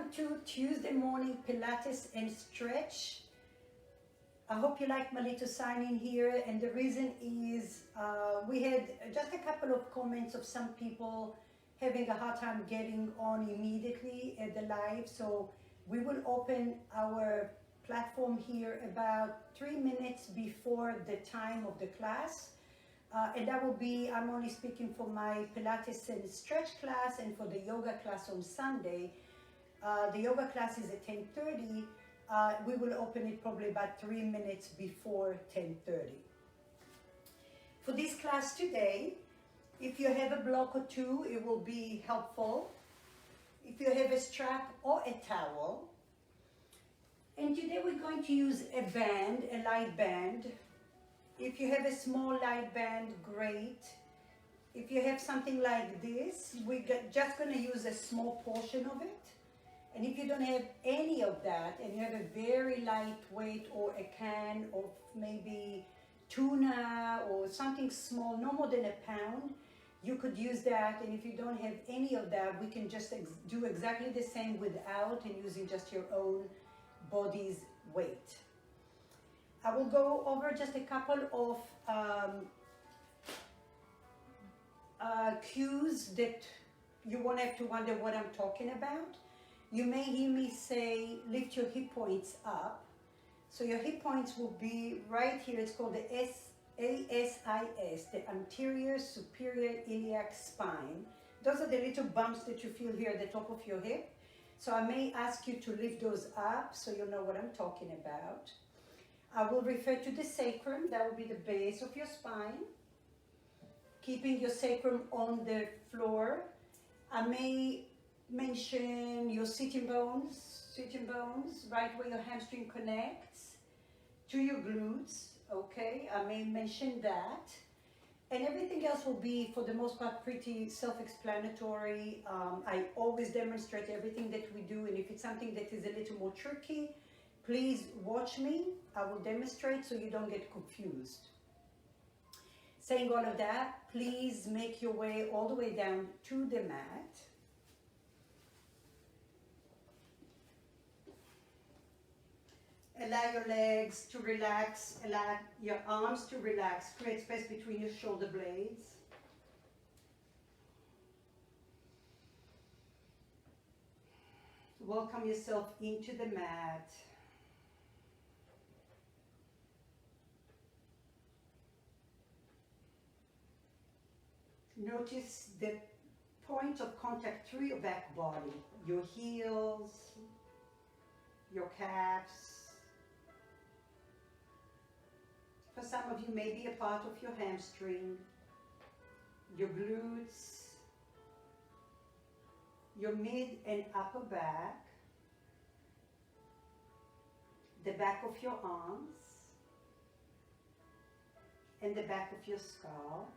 Welcome to Tuesday morning Pilates and stretch. I hope you like my little sign in here, and the reason is we had just a couple of comments of some people having a hard time getting on immediately at the live, so we will open our platform here about 3 minutes before the time of the class. And that will be, I'm only speaking for my Pilates and stretch class and for the yoga class on Sunday. The yoga class is at 10:30. We will open it probably about 3 minutes before 10:30. For this class today, if you have a block or two, it will be helpful. If you have a strap or a towel. And today we're going to use a band, a light band. If you have a small light band, great. If you have something like this, we're just going to use a small portion of it. And if you don't have any of that, and you have a very lightweight or a can of maybe tuna or something small, no more than a pound, you could use that. And if you don't have any of that, we can just do exactly the same without and using just your own body's weight. I will go over just a couple of cues that you won't have to wonder what I'm talking about. You may hear me say, lift your hip points up. So your hip points will be right here. It's called the ASIS, the anterior superior iliac spine. Those are the little bumps that you feel here at the top of your hip. So I may ask you to lift those up so you'll know what I'm talking about. I will refer to the sacrum. That will be the base of your spine. Keeping your sacrum on the floor. I may mention your sitting bones, right where your hamstring connects to your glutes, okay? I may mention that. And everything else will be, for the most part, pretty self-explanatory. I always demonstrate everything that we do, and if it's something that is a little more tricky, please watch me. I will demonstrate so you don't get confused. Saying all of that, please make your way all the way down to the mat. Allow your legs to relax, allow your arms to relax. Create space between your shoulder blades. Welcome yourself into the mat. Notice the point of contact through your back body, your heels, your calves. For some of you, maybe a part of your hamstring, your glutes, your mid and upper back, the back of your arms, and the back of your skull.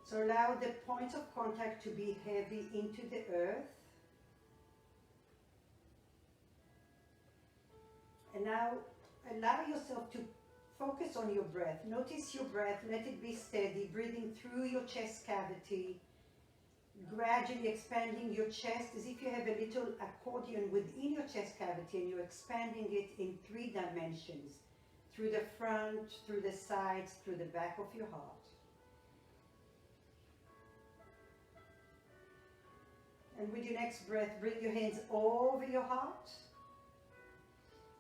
So allow the points of contact to be heavy into the earth. And now allow yourself to focus on your breath. Notice your breath, let it be steady, breathing through your chest cavity, gradually expanding your chest as if you have a little accordion within your chest cavity and you're expanding it in 3 dimensions, through the front, through the sides, through the back of your heart. And with your next breath, bring your hands over your heart.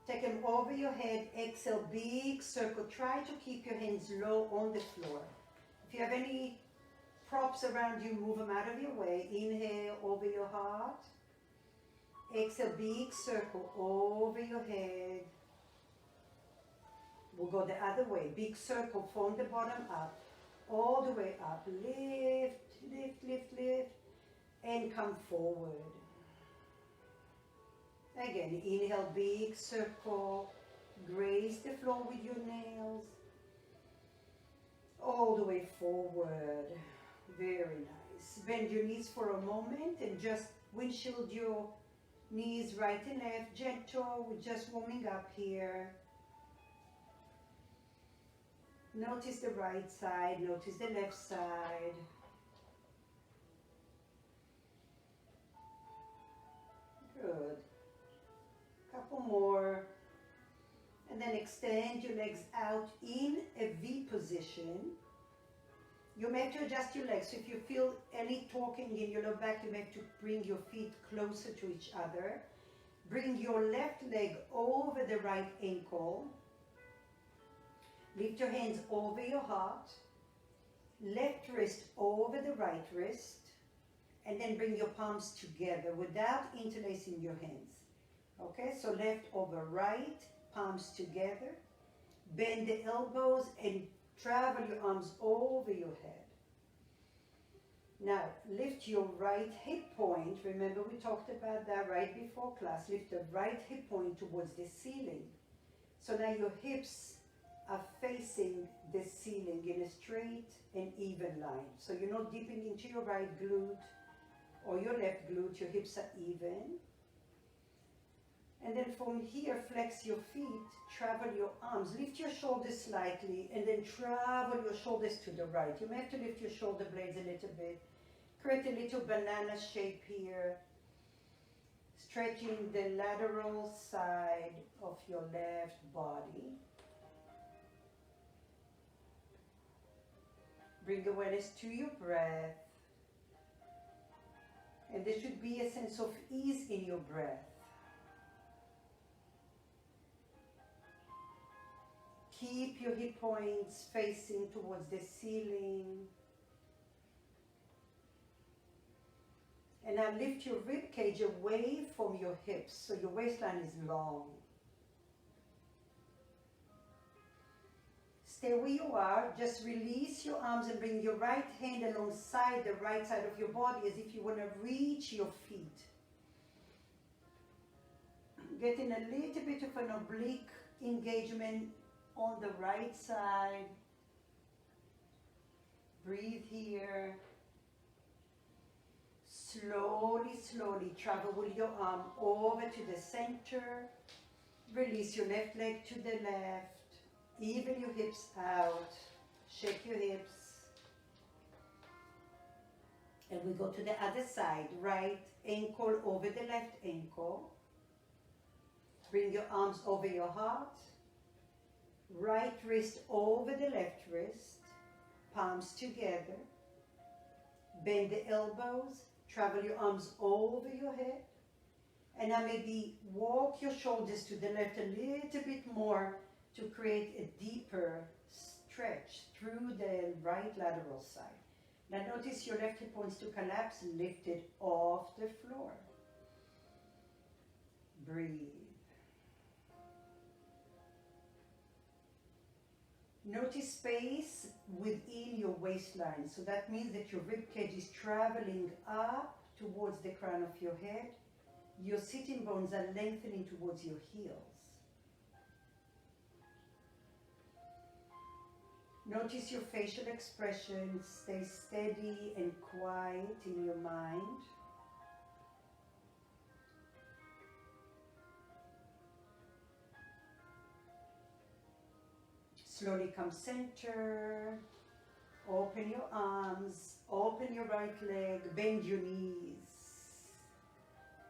Take them over your head. Exhale, big circle. Try to keep your hands low on the floor. If you have any props around you, move them out of your way. Inhale, over your heart. Exhale, big circle over your head. We'll go the other way. Big circle from the bottom up, all the way up. Lift, lift, lift, lift. And come forward. Again, inhale, big circle. Graze the floor with your nails. All the way forward. Very nice. Bend your knees for a moment and just windshield your knees right and left. Gentle. We're just warming up here. Notice the right side. Notice the left side. more. And then extend your legs out in a V position. You may have to adjust your legs. So if you feel any torquing in your low back, you may have to bring your feet closer to each other. Bring your left leg over the right ankle. Lift your hands over your heart. Left wrist over the right wrist. And then bring your palms together without interlacing your hands. Okay, so left over right, palms together. Bend the elbows and travel your arms over your head. Now, lift your right hip point. Remember, we talked about that right before class. Lift the right hip point towards the ceiling. So now your hips are facing the ceiling in a straight and even line. So you're not dipping into your right glute or your left glute. Your hips are even. And then from here, flex your feet, travel your arms, lift your shoulders slightly, and then travel your shoulders to the right. You may have to lift your shoulder blades a little bit. Create a little banana shape here, stretching the lateral side of your left body. Bring awareness to your breath. And there should be a sense of ease in your breath. Keep your hip points facing towards the ceiling. And now lift your rib cage away from your hips so your waistline is long. Stay where you are. Just release your arms and bring your right hand alongside the right side of your body as if you want to reach your feet. Getting a little bit of an oblique engagement on the right side. Breathe here. Slowly, slowly travel with your arm over to the center. Release your left leg to the left. Even your hips out. Shake your hips. And we go to the other side. Right ankle over the left ankle. Bring your arms over your heart. Right wrist over the left wrist. Palms together. Bend the elbows. Travel your arms over your head. And now maybe walk your shoulders to the left a little bit more to create a deeper stretch through the right lateral side. Now notice your left hip points to collapse, lifted off the floor. Breathe. Notice space within your waistline. So that means that your rib cage is traveling up towards the crown of your head. Your sitting bones are lengthening towards your heels. Notice your facial expression. Stay steady and quiet in your mind. Slowly come center. Open your arms. Open your right leg. Bend your knees.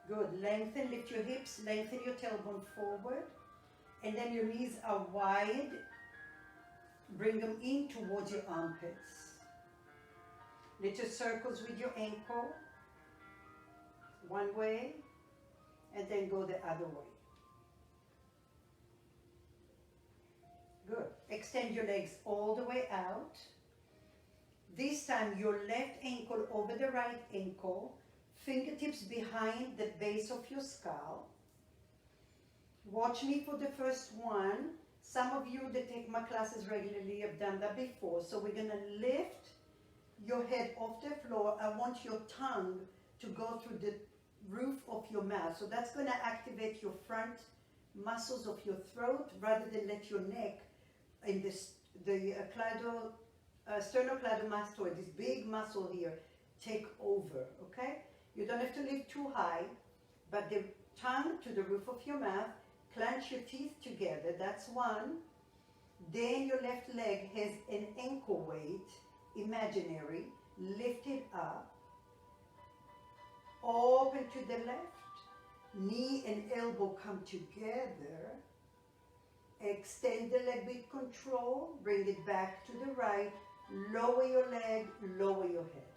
Good. Lengthen, lift your hips. Lengthen your tailbone forward. And then your knees are wide. Bring them in towards your armpits. Little circles with your ankle. One way. And then go the other way. Good. Extend your legs all the way out. This time your left ankle over the right ankle. Fingertips behind the base of your skull. Watch me for the first one. Some of you that take my classes regularly have done that before. So we're going to lift your head off the floor. I want your tongue to go through the roof of your mouth. So that's going to activate your front muscles of your throat rather than let your neck and the sternocleidomastoid, this big muscle here, take over, okay? You don't have to lift too high, but the tongue to the roof of your mouth, clench your teeth together, that's one. Then your left leg has an ankle weight, imaginary, lift it up. Open to the left. Knee and elbow come together. Extend the leg with control. Bring it back to the right. Lower your leg, lower your head.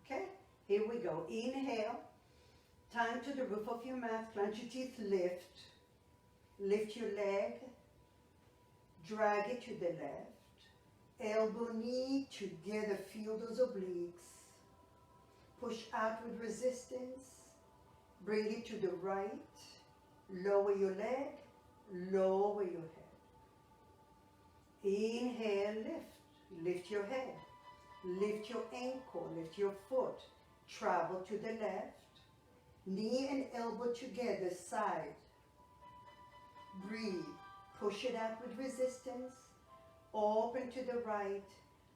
Okay? Here we go. Inhale. Time to the roof of your mouth. Clench your teeth. Lift. Lift your leg. Drag it to the left. Elbow, knee together. Feel those obliques. Push out with resistance. Bring it to the right. Lower your leg. Lower your head. Inhale, lift. Lift your head. Lift your ankle. Lift your foot. Travel to the left. Knee and elbow together, side. Breathe. Push it out with resistance. Open to the right.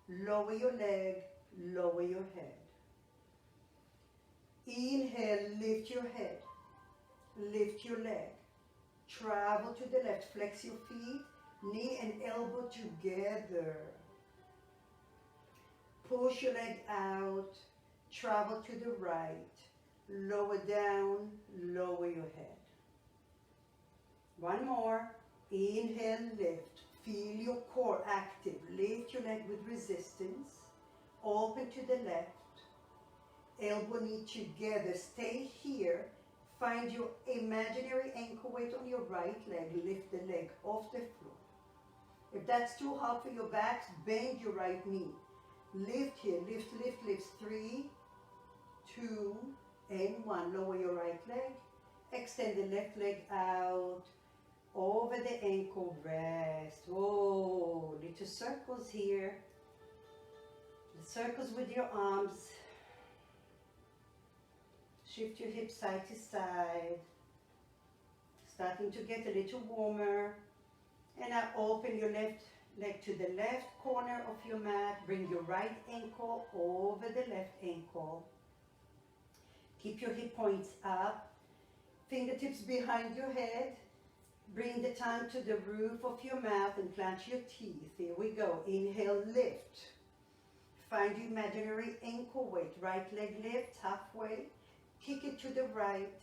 Lower your leg. Lower your head. Inhale, lift your head. Lift your leg. Travel to the left. Flex your feet. Knee and elbow together. Push your leg out. Travel to the right. Lower down. Lower your head. One more. Inhale, lift. Feel your core active. Lift your leg with resistance. Open to the left. Elbow, knee together. Stay here. Find your imaginary ankle weight on your right leg. Lift the leg off the floor. If that's too hard for your back, bend your right knee. Lift here. Lift, lift, lift. 3, 2, and 1. Lower your right leg. Extend the left leg out. Over the ankle, rest. Whoa, little circles here. Circles with your arms. Shift your hips side to side. Starting to get a little warmer. And now open your left leg to the left corner of your mat. Bring your right ankle over the left ankle. Keep your hip points up. Fingertips behind your head. Bring the tongue to the roof of your mouth and clench your teeth. Here we go. Inhale, lift. Find your imaginary ankle weight. Right leg lifts halfway. Kick it to the right.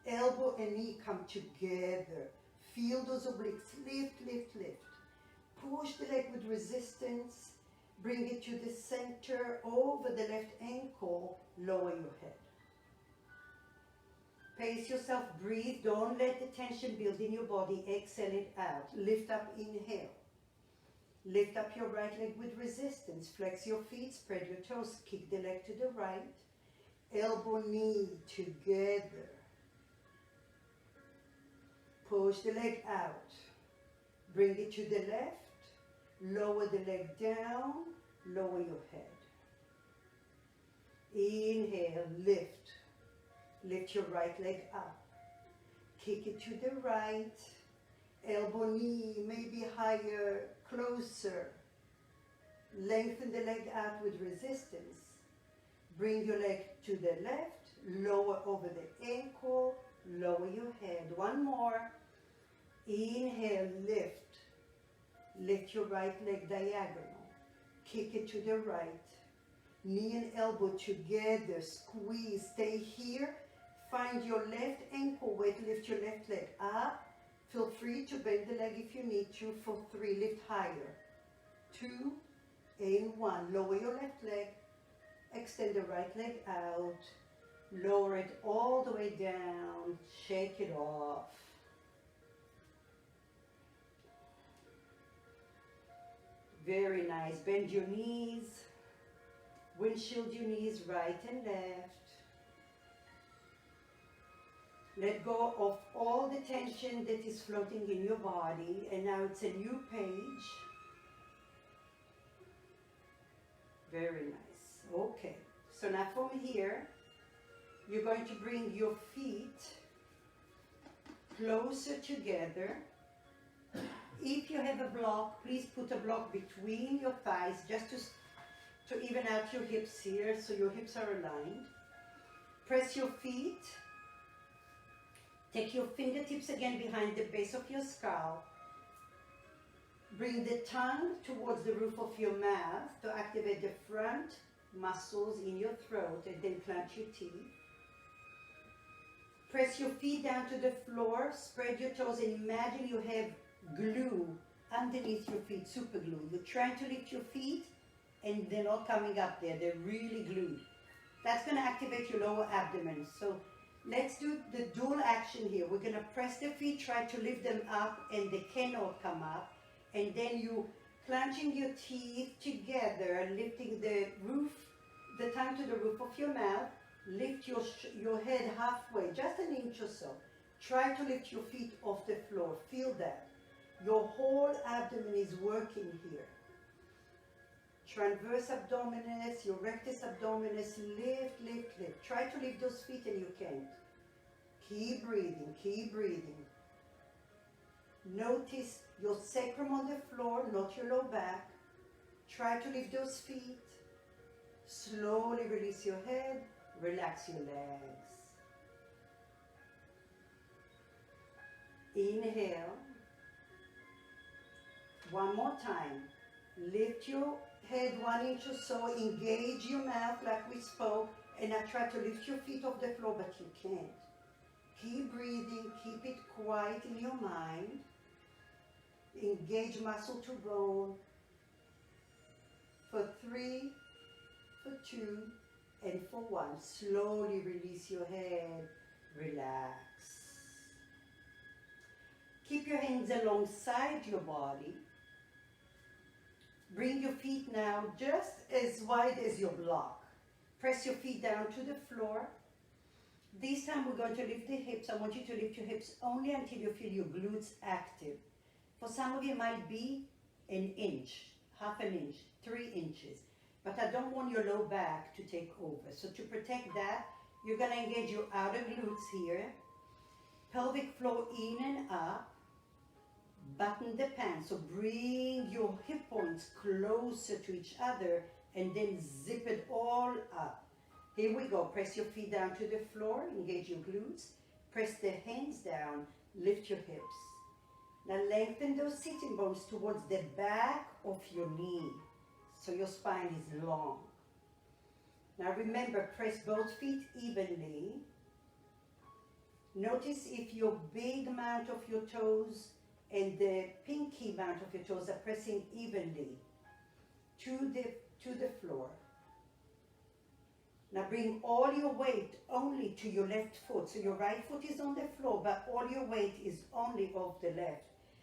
Elbow and knee come together. Feel those obliques. Lift, lift, lift. Push the leg with resistance. Bring it to the center. Over the left ankle. Lower your head. Pace yourself, breathe. Don't let the tension build in your body. Exhale it out. Lift up, inhale. Lift up your right leg with resistance. Flex your feet, spread your toes. Kick the leg to the right. Elbow, knee together. Push the leg out. Bring it to the left. Lower the leg down. Lower your head. Inhale, lift. Lift your right leg up. Kick it to the right. Elbow, knee, maybe higher, closer. Lengthen the leg out with resistance. Bring your leg to the left. Lower over the ankle. Lower your head. One more. Inhale, lift. Lift your right leg diagonal. Kick it to the right. Knee and elbow together. Squeeze. Stay here. Find your left ankle weight, lift your left leg up. Feel free to bend the leg if you need to. For 3, lift higher. 2 and 1. Lower your left leg. Extend the right leg out. Lower it all the way down. Shake it off. Very nice. Bend your knees. Windshield your knees right and left. Let go of all the tension that is floating in your body. And now it's a new page. Very nice. Okay. So now from here, you're going to bring your feet closer together. If you have a block, please put a block between your thighs just to even out your hips here so your hips are aligned. Press your feet. Take your fingertips again behind the base of your skull. Bring the tongue towards the roof of your mouth to activate the front muscles in your throat, and then clench your teeth. Press your feet down to the floor, spread your toes, and imagine you have glue underneath your feet, super glue. You're trying to lift your feet, and they're not coming up there. They're really glued. That's going to activate your lower abdomen. So let's do the dual action here. We're going to press the feet, try to lift them up, and they cannot come up. And then you clenching your teeth together, lifting the roof, the tongue to the roof of your mouth. Lift your head halfway, just an inch or so. Try to lift your feet off the floor. Feel that. Your whole abdomen is working here. Transverse abdominis, your rectus abdominis, lift, lift, lift. Try to lift those feet and you can't. Keep breathing, keep breathing. Notice your sacrum on the floor, not your low back. Try to lift those feet. Slowly release your head, relax your legs. Inhale. One more time. Lift your head 1 inch or so, engage your mouth like we spoke, and now try to lift your feet off the floor, but you can't. Keep breathing, keep it quiet in your mind. Engage muscle to bone. For 3, for 2, and for 1. Slowly release your head, relax. Keep your hands alongside your body. Bring your feet now just as wide as your block. Press your feet down to the floor. This time we're going to lift the hips. I want you to lift your hips only until you feel your glutes active. For some of you it might be an inch, half an inch, 3 inches. But I don't want your low back to take over. So to protect that, you're going to engage your outer glutes here. Pelvic floor in and up. Button the pants, so bring your hip points closer to each other and then zip it all up. Here we go. Press your feet down to the floor, engage your glutes. Press the hands down, lift your hips. Now lengthen those sitting bones towards the back of your knee, so your spine is long. Now remember, press both feet evenly. Notice if your big mount of your toes and the pinky mount of your toes are pressing evenly to the floor. Now bring all your weight only to your left foot. So your right foot is on the floor, but all your weight is only off the left.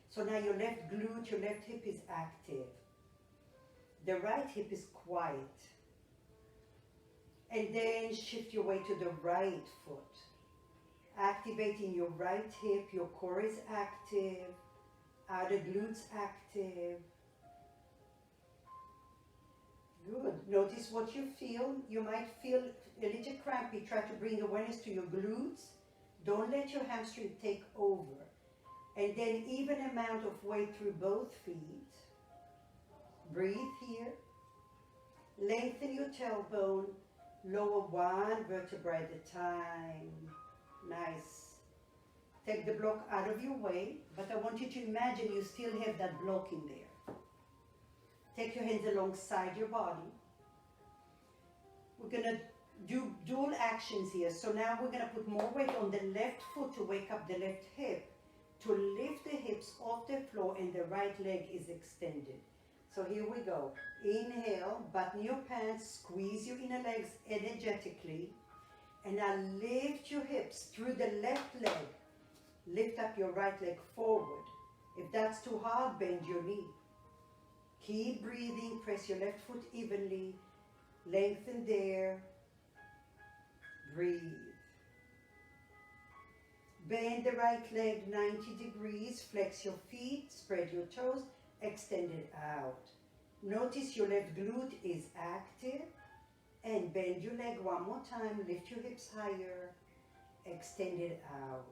So now your left glute, your left hip is active. The right hip is quiet. And then shift your weight to the right foot. Activating your right hip, your core is active. Outer glutes active. Good. Notice what you feel. You might feel a little crampy. Try to bring awareness to your glutes. Don't let your hamstring take over. And then even amount of weight through both feet. Breathe here. Lengthen your tailbone. Lower 1 vertebra at a time. Nice. Take the block out of your way, but I want you to imagine you still have that block in there. Take your hands alongside your body. We're going to do dual actions here. So now we're going to put more weight on the left foot to wake up the left hip, to lift the hips off the floor, and the right leg is extended. So here we go. Inhale, button your pants, squeeze your inner legs energetically, and now lift your hips through the left leg. Lift up your right leg forward. If that's too hard, bend your knee. Keep breathing. Press your left foot evenly. Lengthen there. Breathe. Bend the right leg 90 degrees. Flex your feet. Spread your toes. Extend it out. Notice your left glute is active. And bend your leg one more time. Lift your hips higher. Extend it out.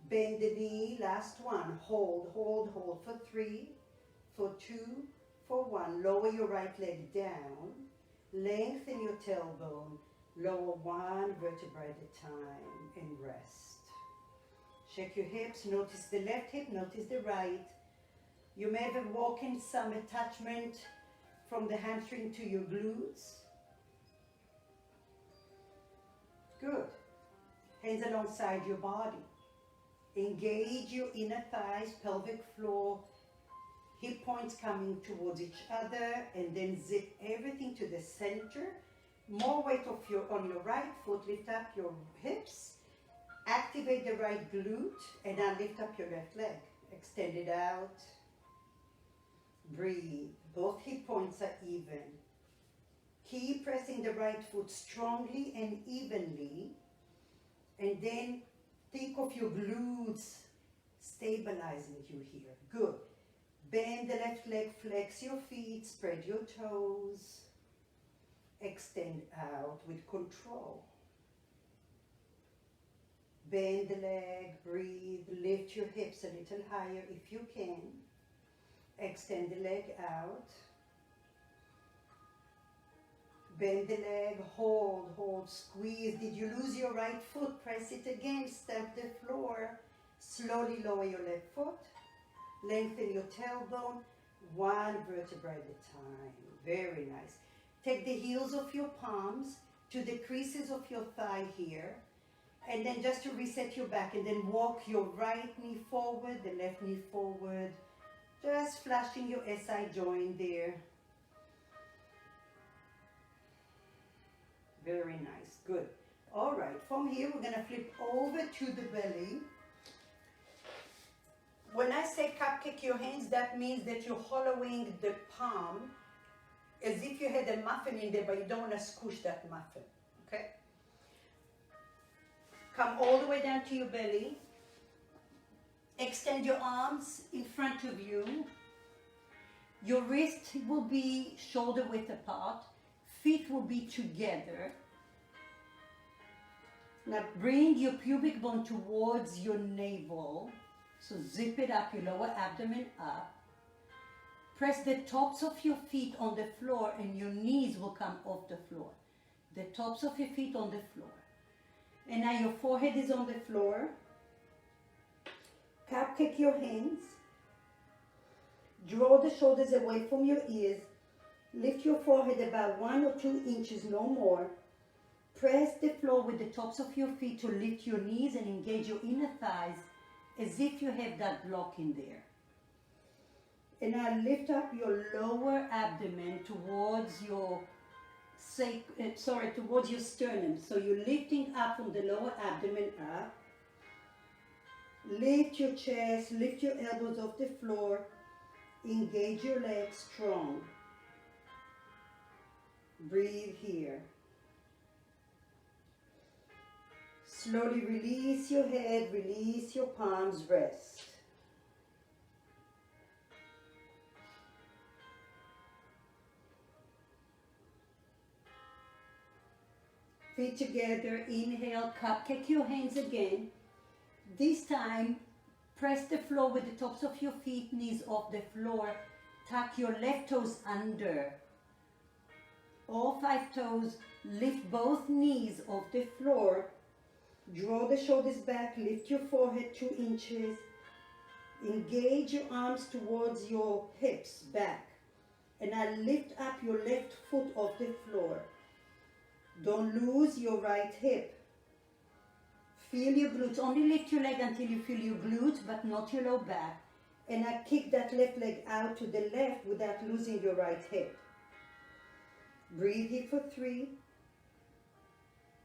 Bend the knee, last one. Hold, hold, hold for 3, for 2, for 1. Lower your right leg down. Lengthen your tailbone. Lower 1 vertebra at a time and rest. Shake your hips. Notice the left hip, notice the right. You may have walking some attachment from the hamstring to your glutes. Good. hands alongside your body. Engage your inner thighs, pelvic floor, hip points coming towards each other, and then zip everything to the center. More weight on your right foot, lift up your hips, activate the right glute, and now lift up your left leg. Extend it out. Breathe. Both hip points are even. Keep pressing the right foot strongly and evenly, and then think of your glutes stabilizing you here. Good. Bend the left leg, flex your feet, spread your toes. Extend out with control. Bend the leg, breathe, lift your hips a little higher if you can. Extend the leg out. Bend the leg, hold, squeeze. Did you lose your right foot? Press it again, step the floor. Slowly lower your left foot. Lengthen your tailbone, one vertebra at a time. Very nice. Take the heels of your palms to the creases of your thigh here. And then just to reset your back, and then walk your right knee forward, the left knee forward. Just flashing your SI joint there. Very nice, good. All right, from here we're gonna flip over to the belly. When I say cupcake your hands, that means that you're hollowing the palm as if you had a muffin in there, but you don't wanna squish that muffin, okay? Come all the way down to your belly. Extend your arms in front of you. Your wrist will be shoulder width apart. Feet will be together. Now bring your pubic bone towards your navel. So zip it up, your lower abdomen up. Press the tops of your feet on the floor and your knees will come off the floor. The tops of your feet on the floor. And now your forehead is on the floor. Cupcake your hands. Draw the shoulders away from your ears. Lift your forehead about 1 or 2 inches, no more. Press the floor with the tops of your feet to lift your knees and engage your inner thighs as if you have that block in there. And now lift up your lower abdomen towards your towards your sternum. So you're lifting up from the lower abdomen up. Lift your chest, lift your elbows off the floor. Engage your legs strong. Breathe here. Slowly release your head, release your palms, rest. Feet together, inhale, cupcake your hands again. This time, press the floor with the tops of your feet, knees off the floor. Tuck your left toes under. All 5 toes, lift both knees off the floor. Draw the shoulders back, lift your forehead 2 inches. Engage your arms towards your hips, back. And now lift up your left foot off the floor. Don't lose your right hip. Feel your glutes. Only lift your leg until you feel your glutes, but not your low back. And now kick that left leg out to the left without losing your right hip. Breathe here for 3.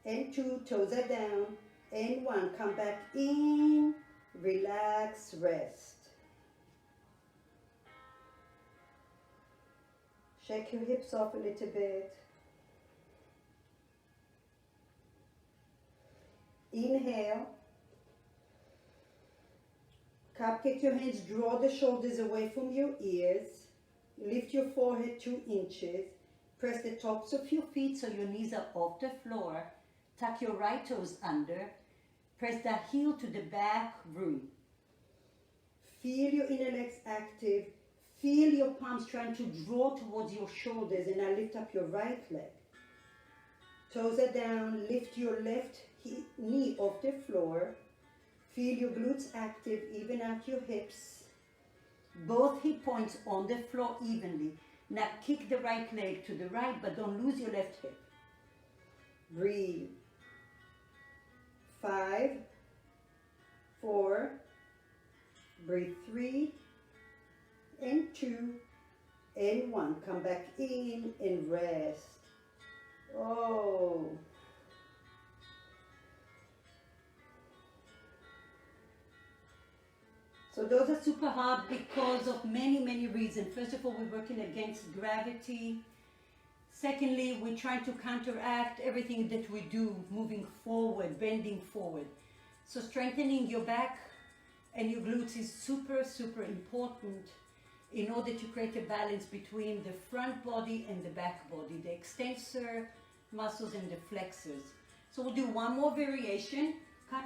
And 2, toes are down. And 1, come back in, relax, rest. Shake your hips off a little bit. Inhale. Cupcake your hands, draw the shoulders away from your ears. Lift your forehead 2 inches. Press the tops of your feet so your knees are off the floor. Tuck your right toes under. Press the heel to the back room. Feel your inner legs active. Feel your palms trying to draw towards your shoulders, and now lift up your right leg. Toes are down. Lift your left knee off the floor. Feel your glutes active. Even out your hips. Both hip points on the floor evenly. Now kick the right leg to the right, but don't lose your left hip. Breathe. 5, 4, breathe 3 and 2 and 1. Come back in and rest. Oh. So those are super hard because of many reasons. First of all, we're working against gravity. Secondly, we're trying to counteract everything that we do, moving forward, bending forward. So strengthening your back and your glutes is super important in order to create a balance between the front body and the back body, the extensor muscles and the flexors. So we'll do one more variation.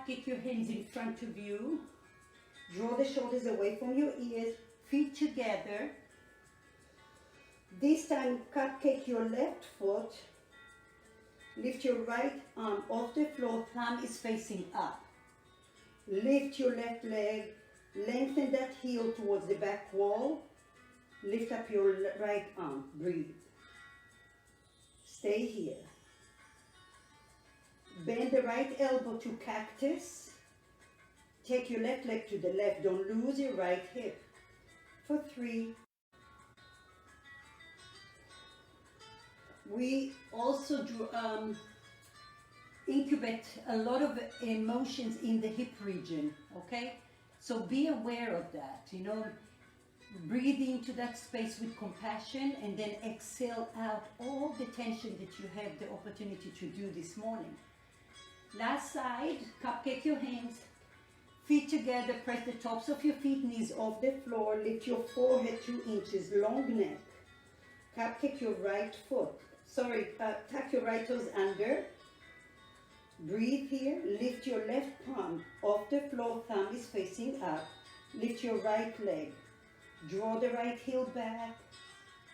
Kick your hands in front of you. Draw the shoulders away from your ears, feet together. This time, cupcake your left foot. Lift your right arm off the floor, thumb is facing up. Lift your left leg, lengthen that heel towards the back wall. Lift up your right arm, breathe. Stay here. Bend the right elbow to cactus. Take your left leg to the left. Don't lose your right hip. For 3. We also incubate a lot of emotions in the hip region, okay? So be aware of that, you know. Breathe into that space with compassion and then exhale out all the tension that you have the opportunity to do this morning. Last side, cupcake your hands. Feet together, press the tops of your feet, knees off the floor, lift your forehead 2 inches, long neck. Cupcake your right foot. Tuck your right toes under. Breathe here, lift your left palm off the floor, thumb is facing up. Lift your right leg. Draw the right heel back.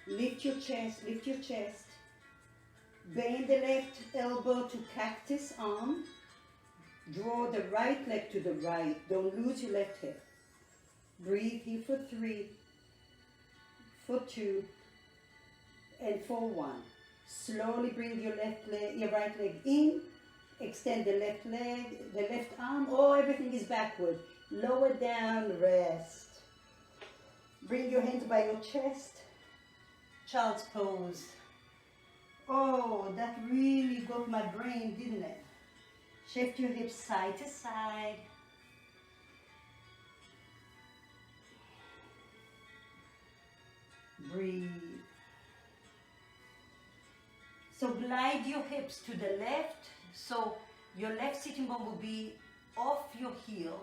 Lift your chest, lift your chest. Bend the left elbow to cactus arm. Draw the right leg to the right. Don't lose your left hip. Breathe here for 3, for 2, and for 1. Slowly bring your right leg in. Extend the left leg, the left arm. Oh, everything is backward. Lower down, rest. Bring your hands by your chest. Child's pose. Oh, that really got my brain, didn't it? Shift your hips side to side. Breathe. So glide your hips to the left. So your left sitting bone will be off your heel.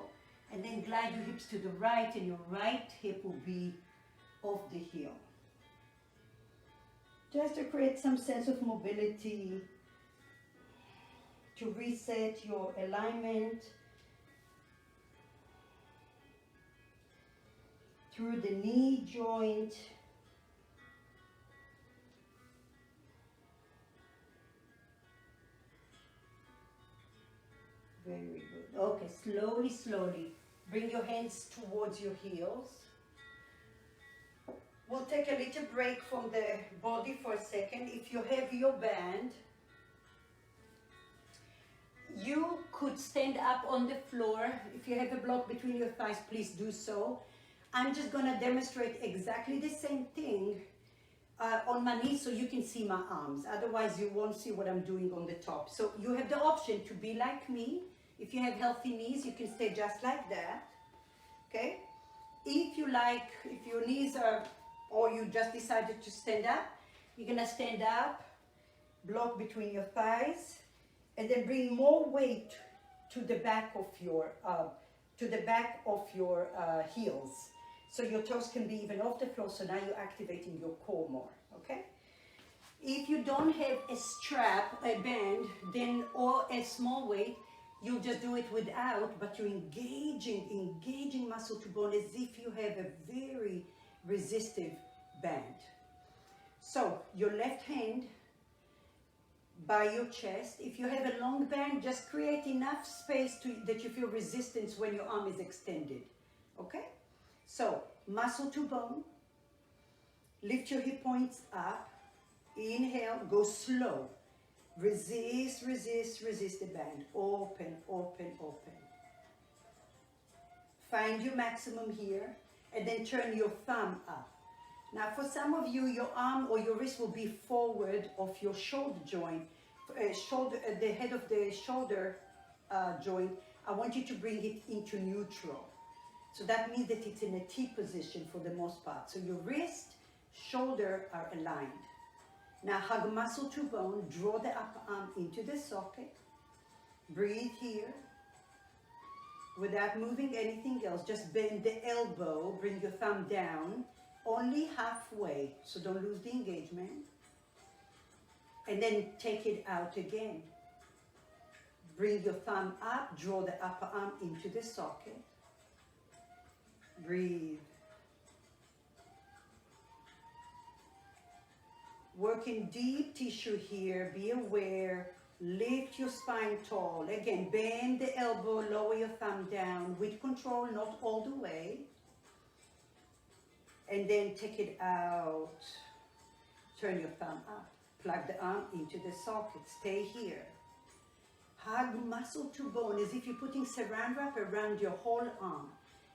And then glide your hips to the right and your right hip will be off the heel. Just to create some sense of mobility, to reset your alignment through the knee joint. Very good. Okay, slowly. Bring your hands towards your heels. We'll take a little break from the body for a second. If you have your band, you could stand up on the floor. If you have a block between your thighs, please do so. I'm just going to demonstrate exactly the same thing on my knees so you can see my arms. Otherwise, you won't see what I'm doing on the top. So you have the option to be like me. If you have healthy knees, you can stay just like that. Okay? If you like, if your knees are, or you just decided to stand up, you're going to stand up, block between your thighs, and then bring more weight to the back of your heels, so your toes can be even off the floor. So now you're activating your core more. Okay. If you don't have a strap, a band, then or a small weight, you'll just do it without. But you're engaging muscle to bone as if you have a very resistive band. So your left hand by your chest. If you have a long band, just create enough space that you feel resistance when your arm is extended. Okay? So, muscle to bone. Lift your hip points up. Inhale, go slow. Resist, resist, resist the band. Open, open, open. Find your maximum here, and then turn your thumb up. Now for some of you, your arm or your wrist will be forward of your shoulder joint, the head of the shoulder joint. I want you to bring it into neutral. So that means that it's in a T position for the most part. So your wrist, shoulder are aligned. Now hug muscle to bone, draw the upper arm into the socket. Breathe here. Without moving anything else, just bend the elbow, bring your thumb down, only halfway, so don't lose the engagement. And then take it out again. Bring your thumb up, draw the upper arm into the socket. Breathe. Working deep tissue here, be aware. Lift your spine tall. Again, bend the elbow, lower your thumb down with control, not all the way. And then take it out. Turn your thumb up. Plug the arm into the socket. Stay here. Hug muscle to bone as if you're putting saran wrap around your whole arm.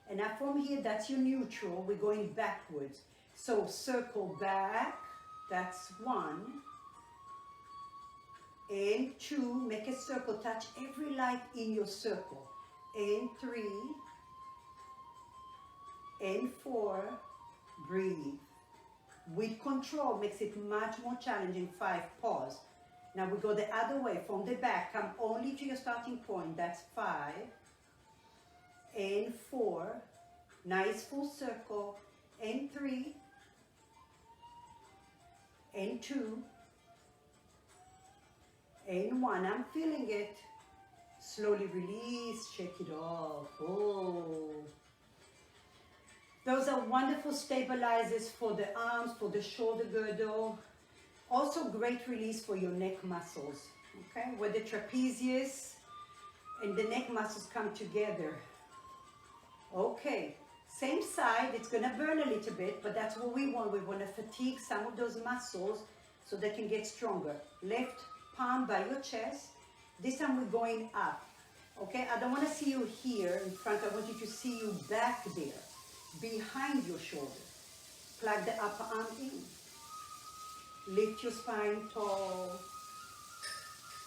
And now from here, that's your neutral. We're going backwards. So circle back. That's 1. And 2, make a circle, touch every light in your circle. And 3, and 4, breathe. With control makes it much more challenging. 5, pause. Now we go the other way, from the back, come only to your starting point, that's 5. And 4, nice full circle. And 3, and 2, and 1. I'm feeling it. Slowly release, shake it off. Oh. Those are wonderful stabilizers for the arms, for the shoulder girdle. Also great release for your neck muscles. Okay, where the trapezius and the neck muscles come together. Okay, same side. It's gonna burn a little bit, but that's what we want. We want to fatigue some of those muscles so they can get stronger. Left palm by your chest. This time we're going up. Okay, I don't want to see you here in front. I want you to see you back there, behind your shoulder. Plug the upper arm in. Lift your spine tall.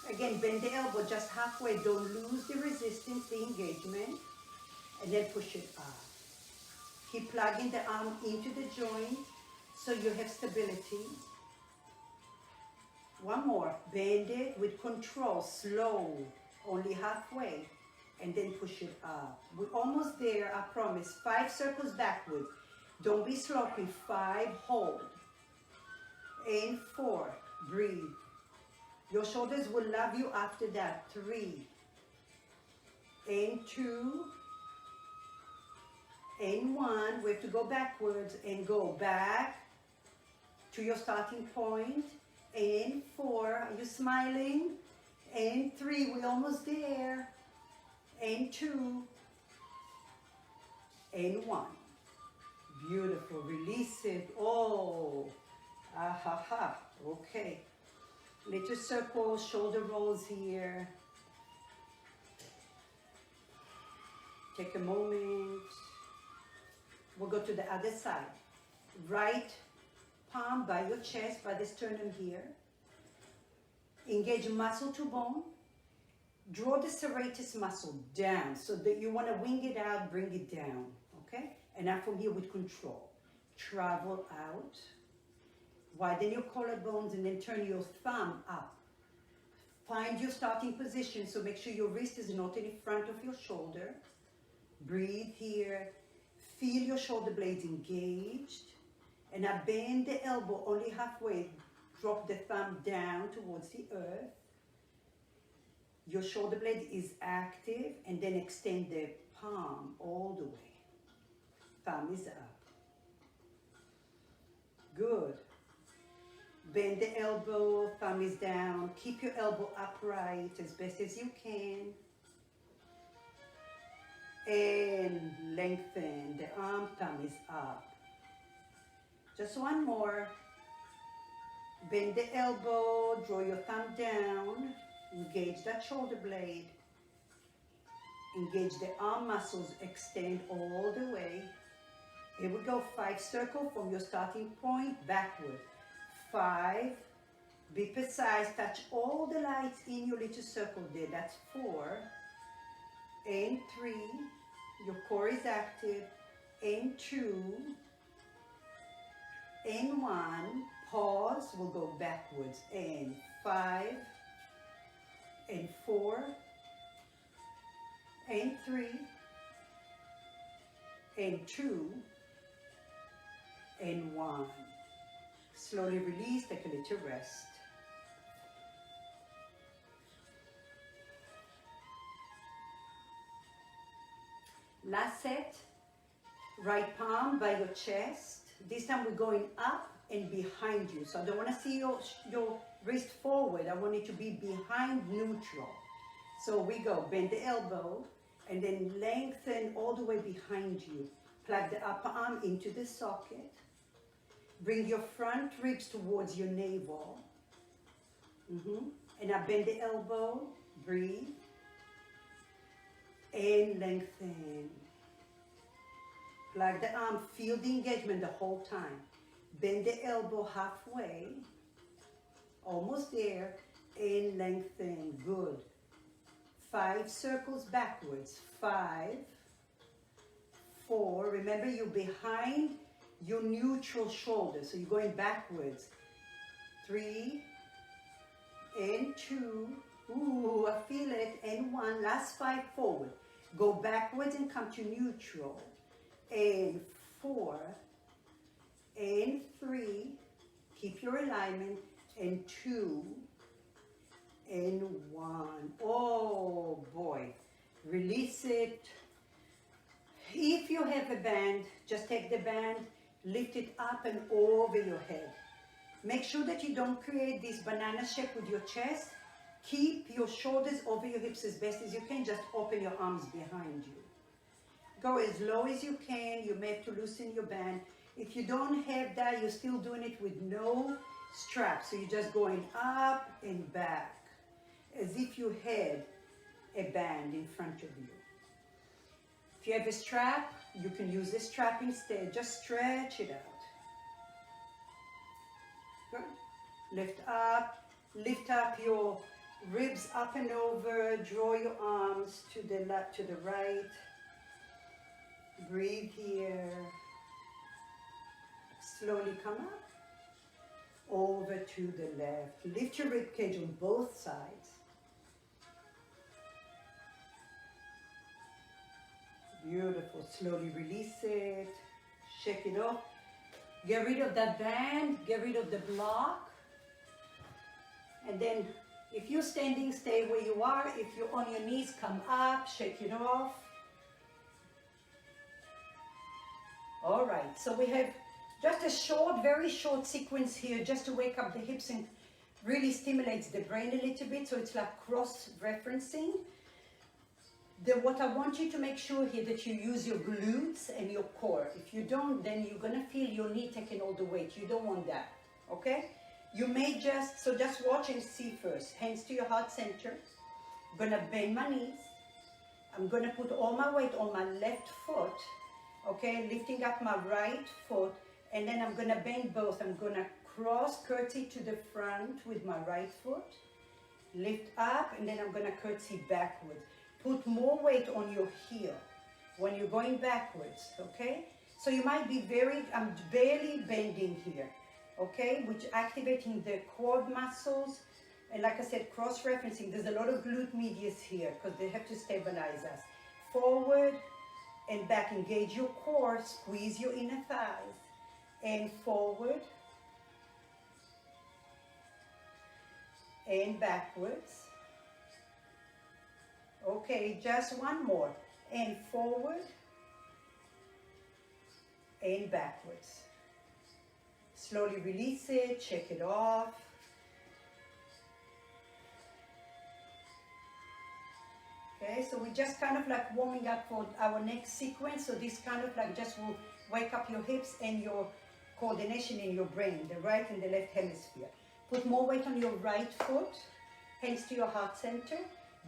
Again, bend the elbow just halfway. Don't lose the resistance, the engagement. And then push it up. Keep plugging the arm into the joint so you have stability. One more. Bend it with control, slow, only halfway. And then push it up. We're almost there, I promise. 5 circles backward. Don't be sloppy. 5, hold. And 4, breathe. Your shoulders will love you after that. 3, and 2, and 1. We have to go backwards and go back to your starting point. And 4, are you smiling? And 3, we're almost there. And 2, and 1. Beautiful, release it. Oh, ha. Okay. Little circle, shoulder rolls here. Take a moment. We'll go to the other side. Right palm by your chest, by the sternum here. Engage muscle to bone. Draw the serratus muscle down so that you want to wing it out, bring it down, okay? And now from here with control. Travel out. Widen your collarbones and then turn your thumb up. Find your starting position, so make sure your wrist is not in front of your shoulder. Breathe here. Feel your shoulder blades engaged. And now bend the elbow only halfway. Drop the thumb down towards the earth. Your shoulder blade is active, and then extend the palm all the way. Thumb is up. Good. Bend the elbow, thumb is down. Keep your elbow upright as best as you can. And lengthen the arm, thumb is up. Just one more. Bend the elbow, draw your thumb down, engage that shoulder blade. Engage the arm muscles, extend all the way. Here we go, 5 circles from your starting point, backward. 5, be precise, touch all the lights in your little circle there. That's 4, and 3, your core is active, and 2, and 1, pause, we'll go backwards, and 5, and 4, and 3, and 2, and 1. Slowly release, take a little rest. Last set, right palm by your chest. This time we're going up and behind you. So I don't want to see your wrist forward. I want it to be behind neutral. So we go, bend the elbow and then lengthen all the way behind you. Plug the upper arm into the socket. Bring your front ribs towards your navel. And now bend the elbow, breathe. And lengthen. Plug the arm, feel the engagement the whole time. Bend the elbow halfway, almost there, and lengthen, good. 5 circles backwards, 5, 4, remember you're behind your neutral shoulder, so you're going backwards. 3, and 2, ooh, I feel it, and 1, last 5 forward. Go backwards and come to neutral, and 4, and 3, keep your alignment, and 2, and 1. Oh boy, release it. If you have a band, just take the band, lift it up and over your head. Make sure that you don't create this banana shape with your chest. Keep your shoulders over your hips as best as you can. Just open your arms behind you. Go as low as you can. You may have to loosen your band. If you don't have that, you're still doing it with no strap. So you're just going up and back as if you had a band in front of you. If you have a strap, you can use the strap instead. Just stretch it out. Good. Lift up your ribs up and over. Draw your arms to the left, to the right. Breathe here. Slowly come up. Over to the left. Lift your rib cage on both sides. Beautiful. Slowly release it. Shake it off. Get rid of that band. Get rid of the block. And then if you're standing, stay where you are. If you're on your knees, come up. Shake it off. All right. So we have just a short, very short sequence here just to wake up the hips and really stimulates the brain a little bit. So it's like cross-referencing. What I want you to make sure here that you use your glutes and your core. If you don't, then you're gonna feel your knee taking all the weight. You don't want that, okay? You may just watch and see first. Hands to your heart center. I'm gonna bend my knees. I'm gonna put all my weight on my left foot, okay? Lifting up my right foot, and then I'm gonna bend both. I'm gonna cross curtsy to the front with my right foot. Lift up, and then I'm gonna curtsy backwards. Put more weight on your heel when you're going backwards, okay? So you might be I'm barely bending here, okay? Which activating the quad muscles. And like I said, cross-referencing. There's a lot of glute medius here because they have to stabilize us. Forward and back. Engage your core. Squeeze your inner thighs. And forward. And backwards. Okay, just one more. And forward. And backwards. Slowly release it. Shake it off. Okay, so we're just kind of like warming up for our next sequence. So this kind of like just will wake up your hips and your coordination in your brain, the right and the left hemisphere. Put more weight on your right foot, hands to your heart center.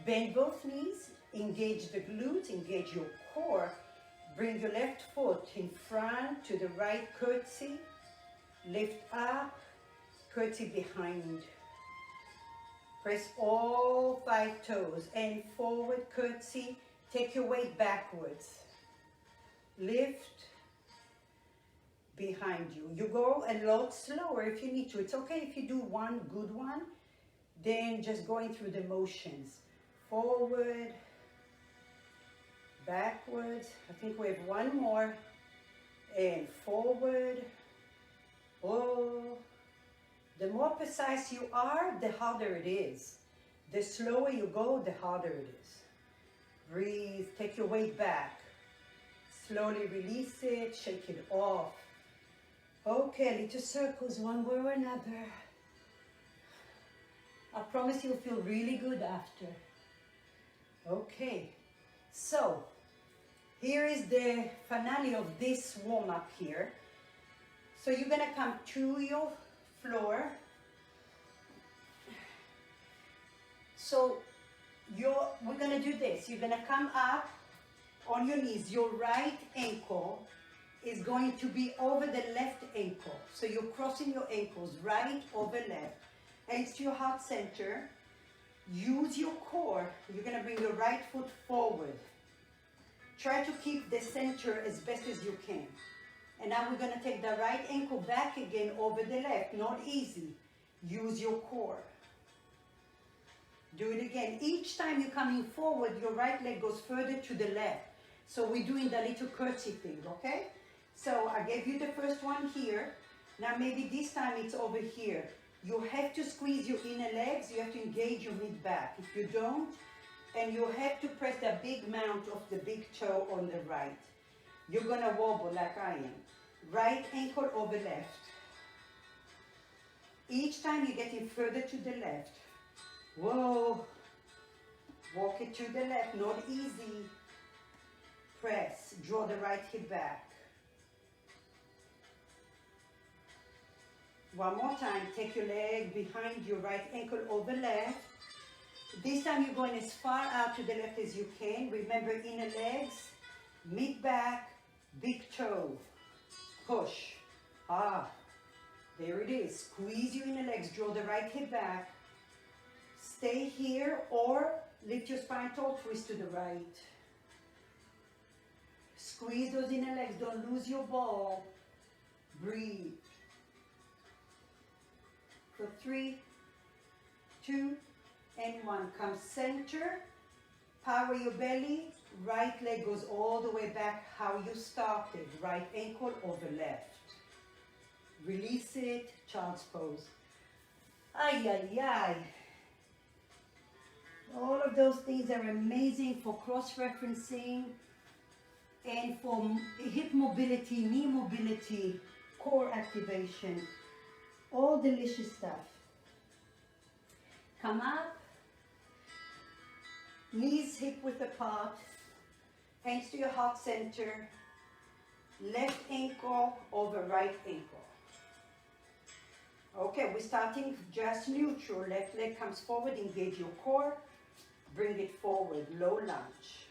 Bend both knees, engage the glutes, engage your core. Bring your left foot in front to the right, curtsy. Lift up, curtsy behind. Press all 5 toes and forward, curtsy. Take your weight backwards. Lift, behind you. You go a lot slower if you need to. It's okay if you do one good one, then just going through the motions. Forward, backwards. I think we have one more. And forward. Oh. The more precise you are, the harder it is. The slower you go, the harder it is. Breathe, take your weight back. Slowly release it, shake it off. Okay, little circles, one way or another. I promise you'll feel really good after. Okay, so here is the finale of this warm-up here. So you're gonna come to your floor. So we're gonna do this. You're gonna come up on your knees. Your right ankle is going to be over the left ankle. So you're crossing your ankles, right over left. Hands to your heart center. Use your core. You're gonna bring your right foot forward. Try to keep the center as best as you can. And now we're gonna take the right ankle back again over the left. Not easy. Use your core. Do it again. Each time you're coming forward, your right leg goes further to the left. So we're doing the little curtsy thing, okay? So I gave you the first one here. Now maybe this time it's over here. You have to squeeze your inner legs. You have to engage your mid-back. If you don't, and you have to press the big mount of the big toe on the right. You're gonna wobble like I am. Right ankle over left. Each time you're getting further to the left. Whoa. Walk it to the left, not easy. Press, draw the right hip back. One more time, take your leg behind your right ankle over left. This time you're going as far out to the left as you can. Remember, inner legs, mid back, big toe. Push. Ah, there it is. Squeeze your inner legs, draw the right hip back. Stay here or lift your spine tall, twist to the right. Squeeze those inner legs, don't lose your ball. Breathe. For 3, 2, and 1. Come center, power your belly, right leg goes all the way back how you started. Right ankle over left. Release it, child's pose. Ay, ay, ay. All of those things are amazing for cross-referencing and for hip mobility, knee mobility, core activation. All delicious stuff. Come up, knees hip width apart, hands to your heart center, left ankle over right ankle. Okay, we're starting just neutral. Left leg comes forward, engage your core, bring it forward, low lunge.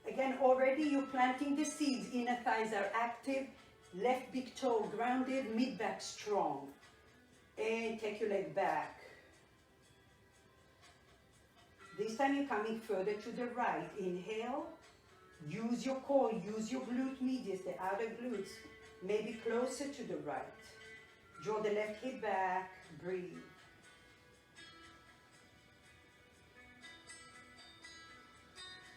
Again, already you're planting the seeds. Inner thighs are active, left big toe grounded, mid back strong. And take your leg back. This time you're coming further to the right. Inhale, use your core, use your glute medius, the outer glutes, maybe closer to the right. Draw the left hip back, breathe.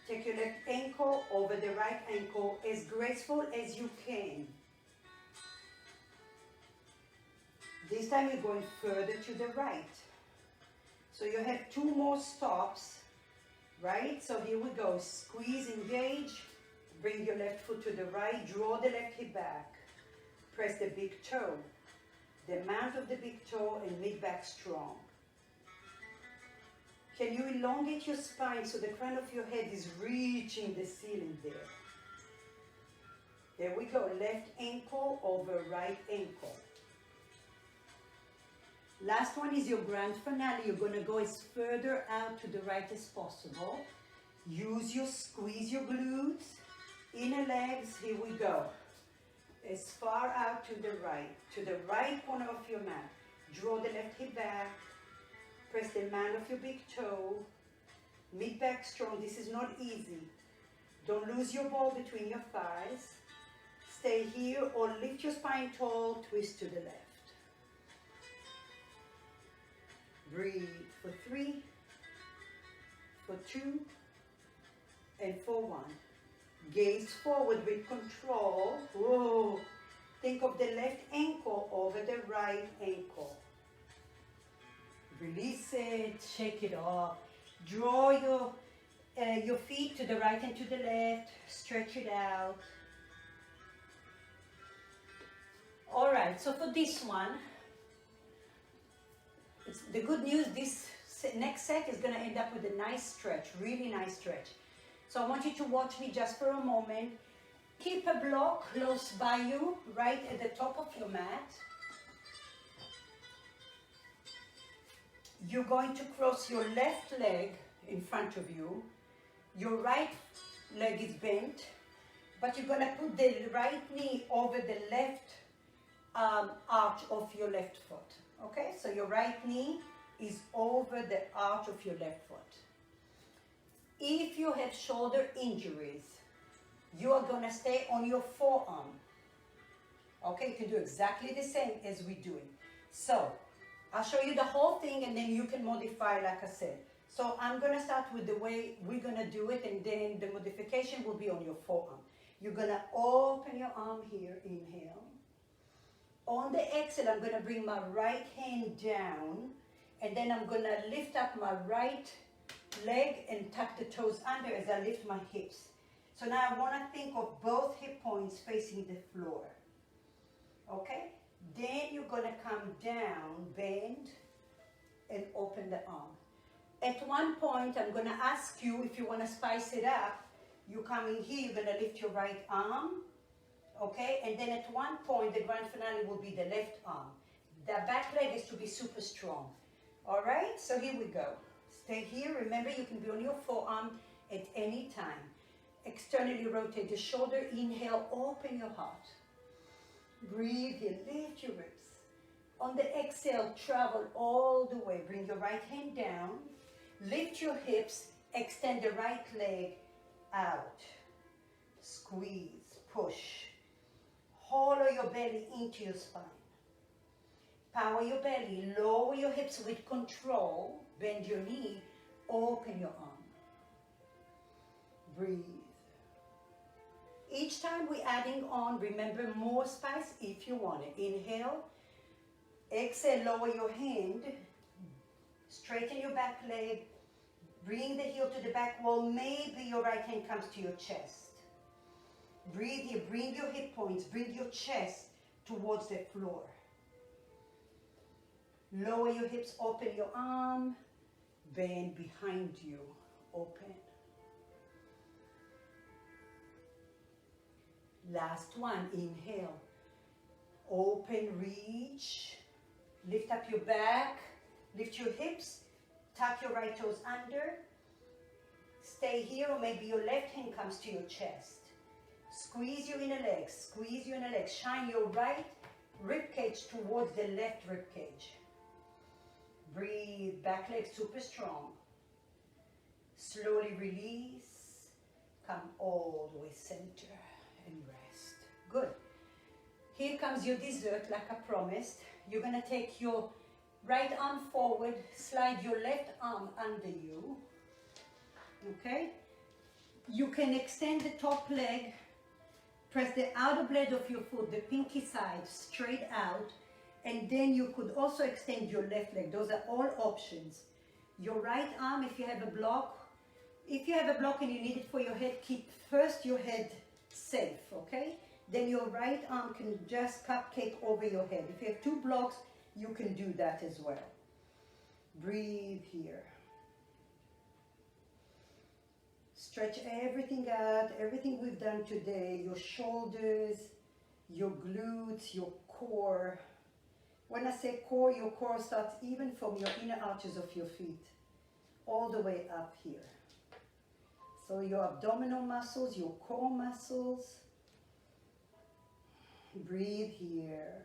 Take your left ankle over the right ankle as graceful as you can. This time you're going further to the right. So you have 2 more stops, right? So here we go. Squeeze, engage, bring your left foot to the right, draw the left hip back. Press the big toe, the mount of the big toe and mid back strong. Can you elongate your spine so the crown of your head is reaching the ceiling there? There we go, left ankle over right ankle. Last one is your grand finale. You're gonna go as further out to the right as possible. Squeeze your glutes, inner legs, here we go. As far out to the right corner of your mat. Draw the left hip back, press the man of your big toe, mid back strong. This is not easy. Don't lose your ball between your thighs. Stay here or lift your spine tall, twist to the left. Breathe for 3, for 2, and for 1. Gaze forward with control. Whoa. Think of the left ankle over the right ankle. Release it, shake it off. Draw your feet to the right and to the left. Stretch it out. All right, so for this one, the good news, this next set is gonna end up with a nice stretch, really nice stretch. So I want you to watch me just for a moment. Keep a block close by you, right at the top of your mat. You're going to cross your left leg in front of you. Your right leg is bent, but you're gonna put the right knee over the left arch of your left foot. Okay, so your right knee is over the arch of your left foot. If you have shoulder injuries, you are gonna stay on your forearm. Okay, you can do exactly the same as we're doing. So, I'll show you the whole thing and then you can modify like I said. So I'm gonna start with the way we're gonna do it and then the modification will be on your forearm. You're gonna open your arm here, inhale. On the exhale, I'm gonna bring my right hand down and then I'm gonna lift up my right leg and tuck the toes under as I lift my hips. So now I wanna think of both hip points facing the floor. Okay? Then you're gonna come down, bend, and open the arm. At one point, I'm gonna ask you if you wanna spice it up. You come in here, you're gonna lift your right arm, okay? And then at one point, the grand finale will be the left arm. The back leg is to be super strong. All right, so here we go. Stay here. Remember, you can be on your forearm at any time. Externally rotate the shoulder. Inhale, open your heart. Breathe here, lift your ribs. On the exhale, travel all the way. Bring your right hand down. Lift your hips. Extend the right leg out. Squeeze, push. Hollow your belly into your spine. Power your belly. Lower your hips with control. Bend your knee. Open your arm. Breathe. Each time we're adding on, remember more spice if you want it. Inhale. Exhale, lower your hand. Straighten your back leg. Bring the heel to the back wall. Maybe your right hand comes to your chest. Breathe here. Bring your hip points. Bring your chest towards the floor. Lower your hips. Open your arm. Bend behind you. Open. Last one. Inhale. Open, reach. Lift up your back. Lift your hips. Tuck your right toes under. Stay here, or maybe your left hand comes to your chest. Squeeze your inner legs. Squeeze your inner legs. Shine your right rib cage towards the left rib cage. Breathe. Back leg super strong. Slowly release. Come all the way center and rest. Good. Here comes your dessert, like I promised. You're gonna take your right arm forward, slide your left arm under you. Okay? You can extend the top leg, press the outer blade of your foot, the pinky side, straight out, and then you could also extend your left leg. Those are all options. Your right arm, if you have a block, and you need it for your head, keep first your head safe, okay? Then your right arm can just cupcake over your head. If you have two blocks, you can do that as well. Breathe here. Stretch everything out, everything we've done today, your shoulders, your glutes, your core. When I say core, your core starts even from your inner arches of your feet, all the way up here. So your abdominal muscles, your core muscles. Breathe here.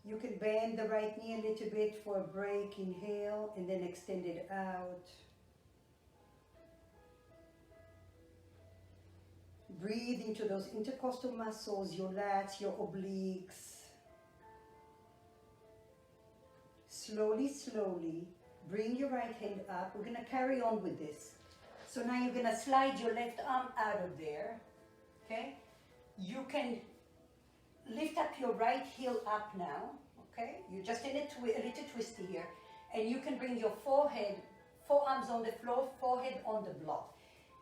You can bend the right knee a little bit for a break. Inhale and then extend it out. Breathe into those intercostal muscles, your lats, your obliques. Slowly, slowly, bring your right hand up. We're going to carry on with this. So now you're going to slide your left arm out of there. Okay? You can lift up your right heel up now. Okay? You're just in a little twisty here. And you can bring your forearms on the floor, forehead on the block.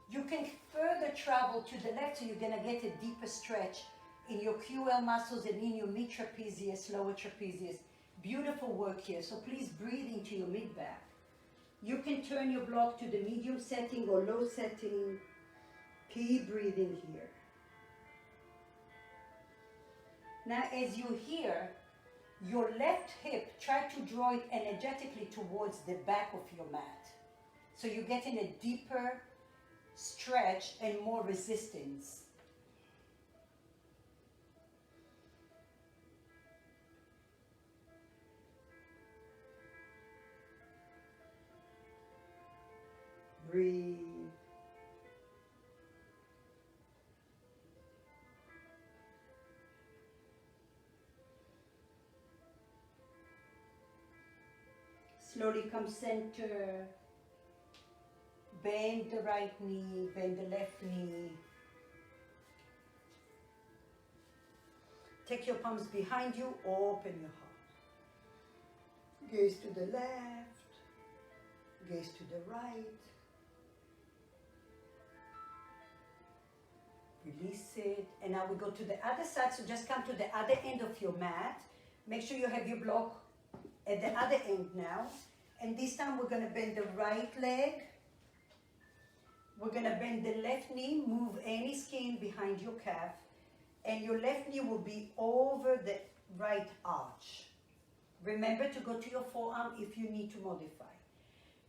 You can further travel to the left, so you're going to get a deeper stretch in your QL muscles and in your mid trapezius, lower trapezius. Beautiful work here. So please breathe into your mid back. You can turn your block to the medium setting or low setting. Keep breathing here. Now, as you hear, your left hip, try to draw it energetically towards the back of your mat. So you're getting a deeper stretch and more resistance. Breathe. Slowly come center. Bend the right knee, bend the left knee. Take your palms behind you, open your heart. Gaze to the left, gaze to the right. Release it. And now we go to the other side, so just come to the other end of your mat. Make sure you have your block at the other end now. And this time we're going to bend the right leg. We're going to bend the left knee, move any skin behind your calf, and your left knee will be over the right arch. Remember to go to your forearm if you need to modify.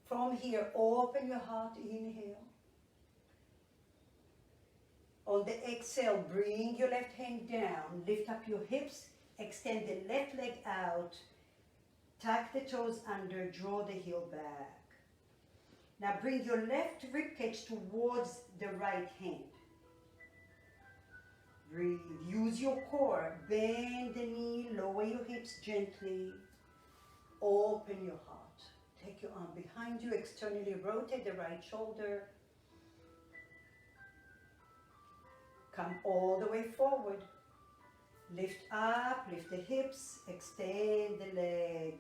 From here, open your heart, inhale. On the exhale, bring your left hand down, lift up your hips, extend the left leg out, tuck the toes under, draw the heel back. Now bring your left ribcage towards the right hand. Breathe. Use your core. Bend the knee, lower your hips gently. Open your heart. Take your arm behind you, externally rotate the right shoulder. Come all the way forward. Lift up, lift the hips, extend the leg.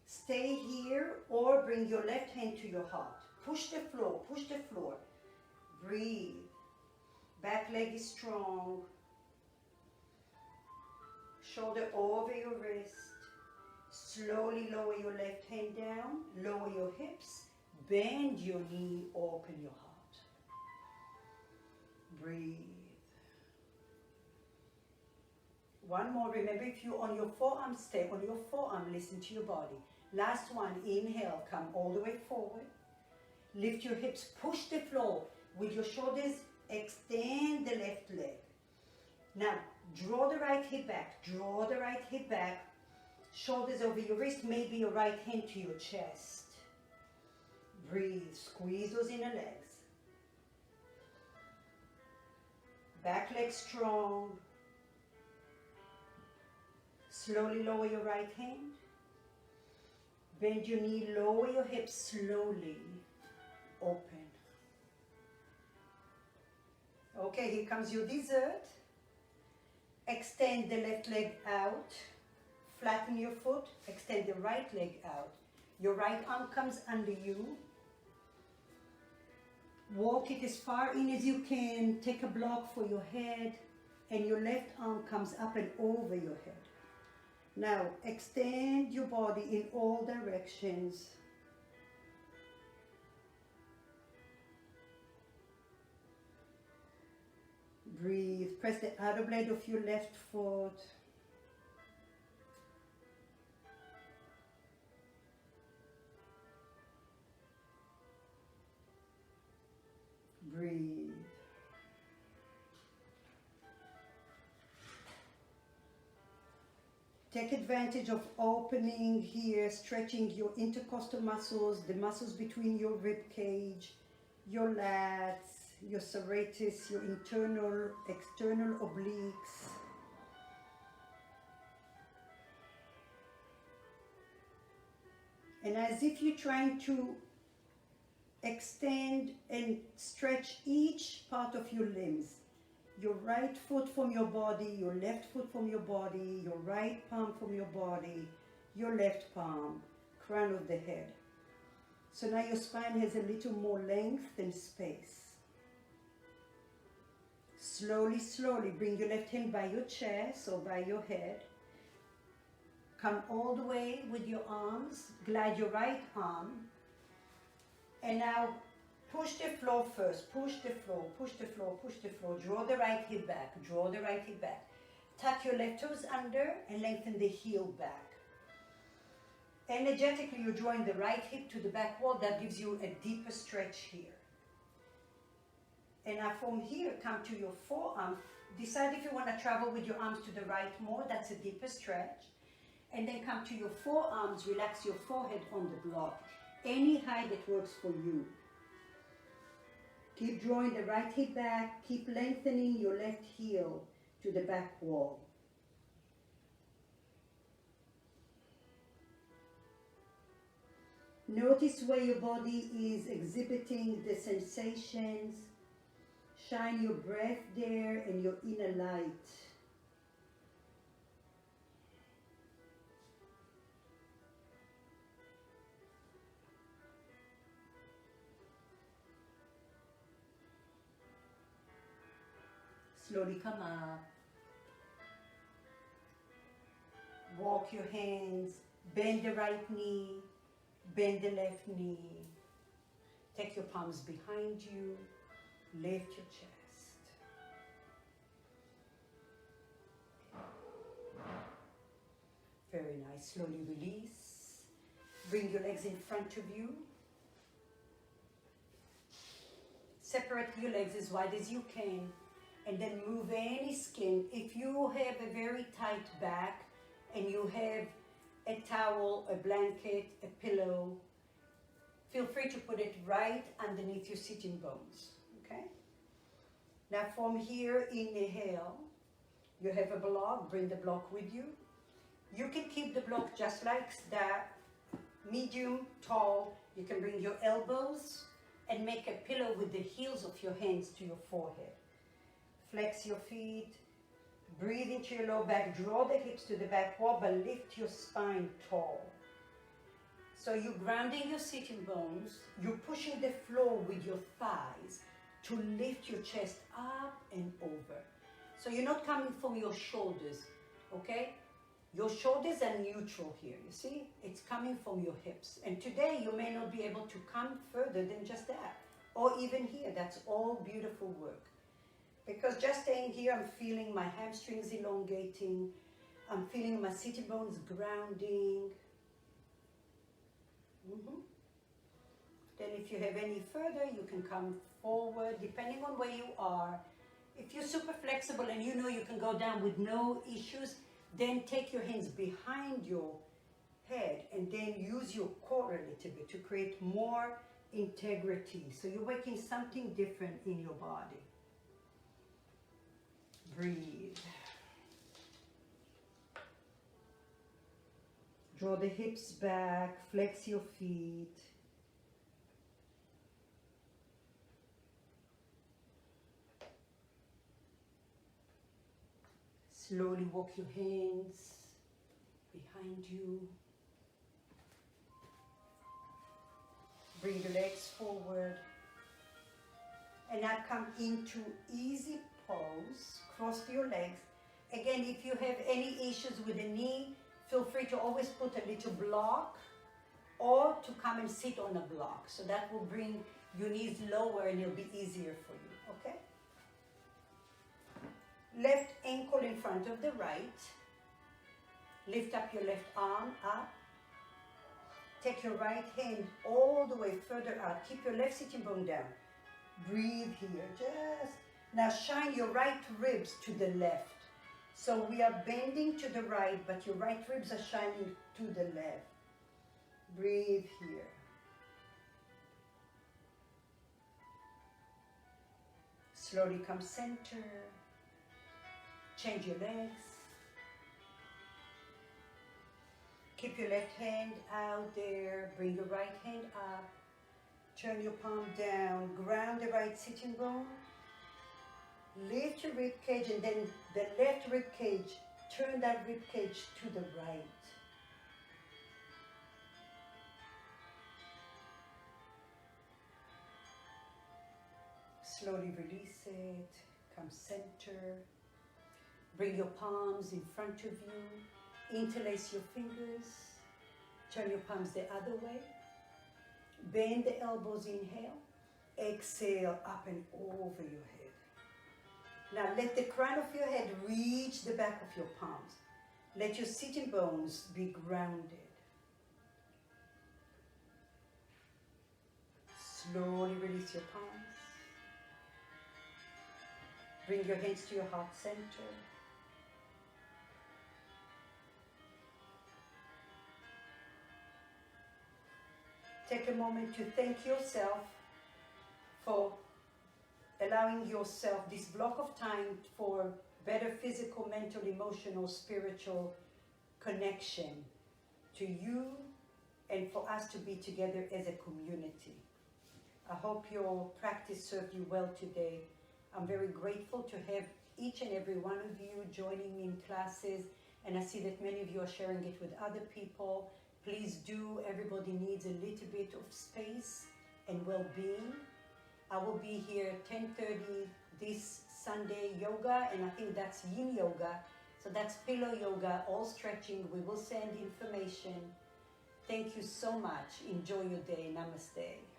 Stay here or bring your left hand to your heart. Push the floor, push the floor. Breathe. Back leg is strong. Shoulder over your wrist. Slowly lower your left hand down. Lower your hips. Bend your knee, open your heart. Breathe. One more. Remember, if you're on your forearm, stay on your forearm. Listen to your body. Last one. Inhale. Come all the way forward. Lift your hips. Push the floor. With your shoulders, extend the left leg. Now, draw the right hip back. Draw the right hip back. Shoulders over your wrist. Maybe your right hand to your chest. Breathe. Squeeze those inner legs. Back leg strong. Slowly lower your right hand. Bend your knee, lower your hips slowly. Open. Okay, here comes your dessert. Extend the left leg out. Flatten your foot. Extend the right leg out. Your right arm comes under you. Walk it as far in as you can. Take a block for your head and your left arm comes up and over your head. Now, extend your body in all directions. Breathe. Press the outer blade of your left foot. Breathe. Take advantage of opening here, stretching your intercostal muscles, the muscles between your rib cage, your lats, your serratus, your internal, external obliques. And as if you're trying to extend and stretch each part of your limbs. Your right foot from your body, your left foot from your body, your right palm from your body, your left palm, crown of the head. So now your spine has a little more length and space. Slowly, slowly bring your left hand by your chest or by your head. Come all the way with your arms, glide your right arm, and now push the floor first, push the floor, push the floor, push the floor. Draw the right hip back, draw the right hip back. Tuck your left toes under and lengthen the heel back. Energetically, you're drawing the right hip to the back wall. That gives you a deeper stretch here. And now from here, come to your forearm. Decide if you want to travel with your arms to the right more. That's a deeper stretch. And then come to your forearms. Relax your forehead on the block. Any height that works for you. Keep drawing the right hip back. Keep lengthening your left heel to the back wall. Notice where your body is exhibiting the sensations. Shine your breath there and your inner light. Slowly come up. Walk your hands. Bend the right knee. Bend the left knee. Take your palms behind you. Lift your chest. Very nice. Slowly release. Bring your legs in front of you. Separate your legs as wide as you can. And then move any skin. If you have a very tight back and you have a towel, a blanket, a pillow, feel free to put it right underneath your sitting bones, okay? Now from here, inhale. You have a block, bring the block with you. You can keep the block just like that, medium, tall. You can bring your elbows and make a pillow with the heels of your hands to your forehead. Flex your feet, breathe into your low back, draw the hips to the back wall, but lift your spine tall. So you're grounding your sitting bones, you're pushing the floor with your thighs to lift your chest up and over. So you're not coming from your shoulders, okay? Your shoulders are neutral here, you see? It's coming from your hips. And today you may not be able to come further than just that, or even here. That's all beautiful work. Because just staying here, I'm feeling my hamstrings elongating. I'm feeling my sitting bones grounding. Then if you have any further, you can come forward, depending on where you are. If you're super flexible and you know you can go down with no issues, then take your hands behind your head and then use your core a little bit to create more integrity. So you're working something different in your body. Breathe. Draw the hips back, flex your feet. Slowly walk your hands behind you. Bring the legs forward. And now come into easy pose. Cross your legs. Again, if you have any issues with the knee, feel free to always put a little block or to come and sit on a block. So that will bring your knees lower and it'll be easier for you, okay? Left ankle in front of the right. Lift up your left arm up. Take your right hand all the way further out. Keep your left sitting bone down. Breathe here, just. Now shine your right ribs to the left. So we are bending to the right, but your right ribs are shining to the left. Breathe here. Slowly come center. Change your legs. Keep your left hand out there. Bring your right hand up. Turn your palm down. Ground the right sitting bone. Lift your rib cage and then the left rib cage. Turn that rib cage to the right. Slowly release it. Come center. Bring your palms in front of you. Interlace your fingers. Turn your palms the other way. Bend the elbows, inhale. Exhale, up and over your head. Now let the crown of your head reach the back of your palms. Let your sitting bones be grounded. Slowly release your palms. Bring your hands to your heart center. Take a moment to thank yourself for allowing yourself this block of time for better physical, mental, emotional, spiritual connection to you and for us to be together as a community. I hope your practice served you well today. I'm very grateful to have each and every one of you joining me in classes, and I see that many of you are sharing it with other people. Please do. Everybody needs a little bit of space and well-being. I will be here at 10:30 this Sunday yoga, and I think that's yin yoga. So that's pillow yoga, all stretching. We will send information. Thank you so much. Enjoy your day. Namaste.